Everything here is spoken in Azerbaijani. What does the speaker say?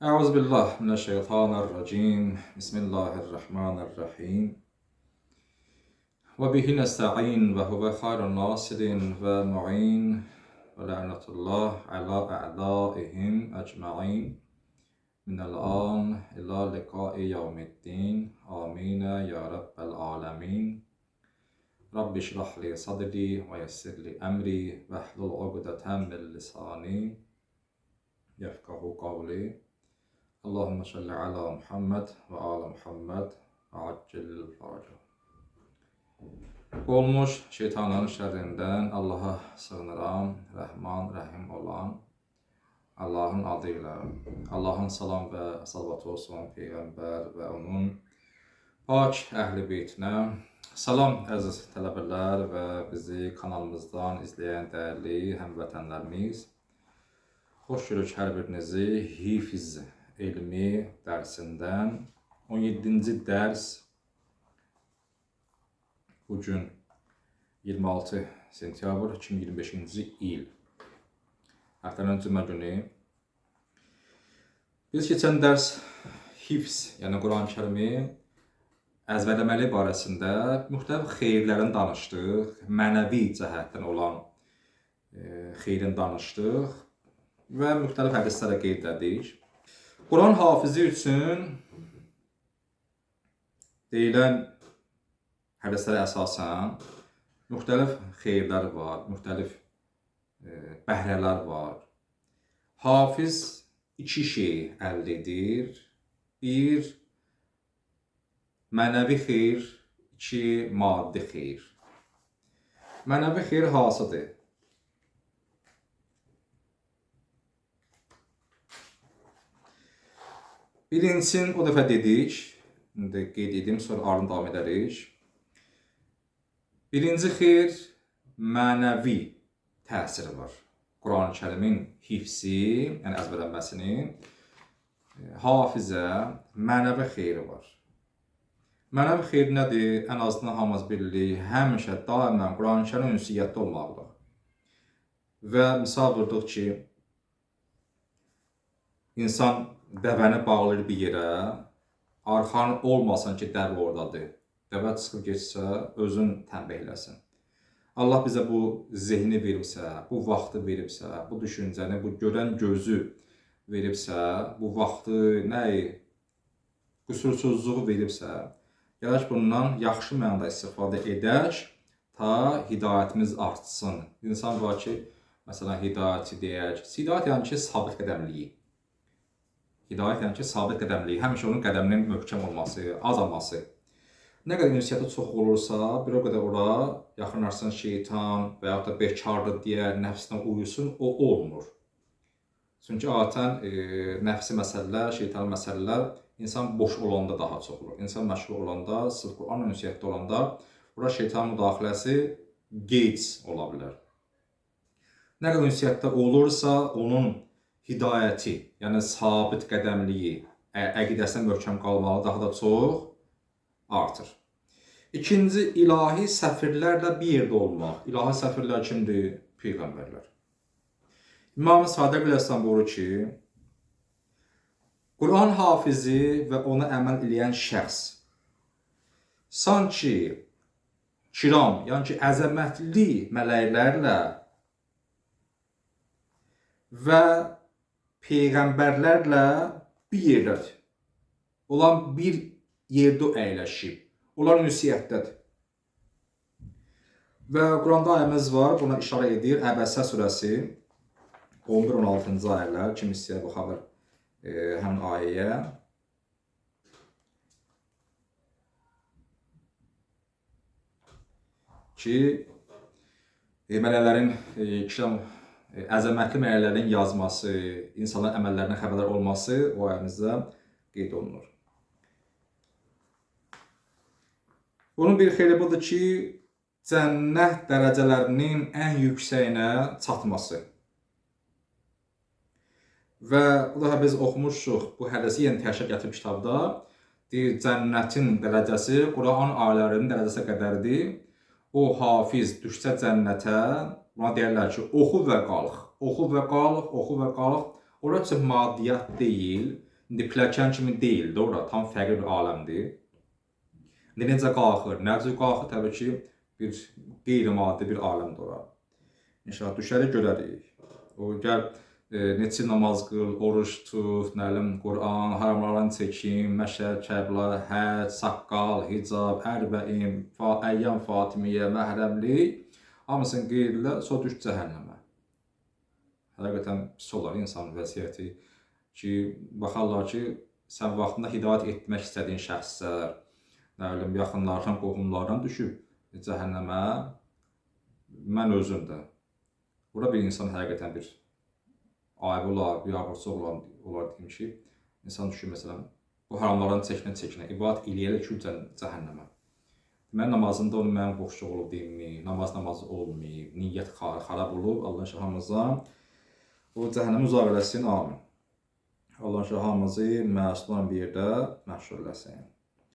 أعوذ بالله من الشيطان الرجيم بسم الله الرحمن الرحيم وبه نستعين وهو خير الناصر والمعين ولعنة الله على أعدائهم أجمعين من الآن إلى لقاء يوم الدين آمين يا رب العالمين رب اشرح لي صدري ويسر لي أمري واحلل عقدة من لساني يفقهوا قولي Allahümme salli ala Muhammed ve ala Muhammed ve accil faraca. Olmuş şeytanların şerrindən Allaha sığınıram, Rəhman, Rəhim olan Allahın adıyla. Allahın salam və salavatı olsun Peyğəmbər və onun pak əhl-i beytinə. Salam əziz tələbələr və bizi kanalımızdan izləyən dəyərli həmvətənlərimiz. Xoş görük hər birinizi Hifiz elmi dərsindən 17-ci dərs bugün 26 sentyabr 2025-ci il həftənin cümə günü. Biz keçən dərs hifz, yəni Quran-ı Kərimi əzbərləməli barəsində müxtəlif xeyirlərini danışdıq, mənəvi cəhətdən olan xeyrin danışdıq və müxtəlif hədislərə qeyd etdik. Quran hafizi üçün deyilən hədislərə əsasən müxtəlif xeyirlər var, müxtəlif bəhrələr var. Hafiz iki şey əldə edir. Bir, mənəvi xeyir, iki, maddi xeyir. Mənəvi xeyir hansıdır? Birincisini o dəfə dedik, indi qeyd edim, sonra ardından davam edərik. Birinci xeyir mənəvi təsiri var. Quran-ı Kərimin hifzi, yəni əzbərlənməsinin hafizə mənəvi xeyri var. Mənəvi xeyir nədir? Ən azından hamımız bilirik, həmişə daimən Quran-ı Kərim ünsiyyətdə olmalıdır. Və misal vurduq ki, insan dəvəni bağlayır bir yerə, arxan olmasın ki, dəvə oradadır. Dəvə çıxıb geçsə, özün tənbihləsin. Allah bizə bu zehni veribsə, bu vaxtı veribsə, bu düşüncəni, bu görən gözü veribsə, bu vaxtı, nəyi, qüsursuzluğu veribsə, gələk bundan yaxşı mənada istifadə edək, ta hidayətimiz artsın. İnsan var ki, məsələn, hidayəti deyək. Hidayət yəni ki, sabit qədəmliyi. Hidayət yəni ki, sabit qədəmliyi, həmişə onun qədəminin möhkəm olması, azalması. Nə qədər ünsiyyəti çox olursa, bir o qədər ora yaxınlaşsın şeytan və yaxud da bekardır deyə nəfsinə uyusun, o olmur. Çünki adətən nəfsi məsələlər, şeytan məsələlər insan boş olanda daha çox olur. İnsan məşğul olanda, sırf Quranla ünsiyyətdə olanda, ora şeytan müdaxiləsi qeyd ola bilər. Nə qədər ünsiyyətdə olursa, onun hidayəti, yəni sabit qədəmliyi, əqidəsinə möhkəm qalmağı daha da çox artır. İkinci, ilahi səfirlərlə bir yerdə olmaq. İlahi səfirlər kimdir? Peyğəmbərlər. İmam-ı Sadiq əleyhissalam buyurur ki, Quran hafizi və ona əməl edən şəxs sanki kiram, yəni ki, əzəmətli mələklərlə və peyğəmbərlərlə bir yerdədir. Olan bir yerdə əyləşib. Onlar ünsiyyətdədir. Və Quranda ayəmiz var, buna işarə edir. Əbəsə surəsi 11-16-cı ayələr. Kim istəyər baxa bilər həmin ayəyə. Ki, mələklərin kiram əzəmətli mələklərin yazması, insanların əməllərinə xəbərdar olması o ayəmizdə qeyd olunur. Bunun bir xeyri budur ki, cənnət dərəcələrinin ən yüksəyinə çatması. Və bu da biz oxumuşuq, bu hədisi yenə təşkil gətirib kitabda. Deyir, cənnətin dərəcəsi Quran ayələrinin dərəcəsi qədərdir. O hafiz düşsə cənnətə, buna deyərlər ki, oxu və qalx, oxu və qalx, oxu və qalx. Ora sırf maddiyyat deyil, indi pilləkən kimi deyildi ora, tam fərqli bir aləmdir. İndi necə qalxır, necə qalxır təbii ki, bir qeyri-maddi bir aləmdir ora. İnşallah düşərik, görərik. O gəl neçə namaz qıl, oruç tut, nə bilim, Quran, haramlardan çəkin, məşəl, kəblar, həcc, saqqal, hicab, ərbəin, əyyam Fatimiyyə, məhrəmlik, hamısını qeyd elə, sonra düş cəhənnəmə. Həqiqətən pis olar insanın vəziyyəti ki, baxarlar ki, sən vaxtında hidayət etmək istədiyin şəxslər, nə bilim, yaxınlardan, qohumlardan düşüb cəhənnəmə, mən özüm də. Bura bir insan həqiqətən bir ayıbı olar, bir ağırçıq olar deyim ki, insan düşür, məsələn, bu haramlardan çəkinə, ibadət eləyələ ki, cəhənnəmə. Deməli, namazında onun mənim boşluq olub deyilmi, namaz olmayıb, niyyət xarab olub, Allah şahamıza o cəhənnəmi uzaq eləsin, amin. Allah şahamızı məsuddan bir yerdə məşhur eləsin.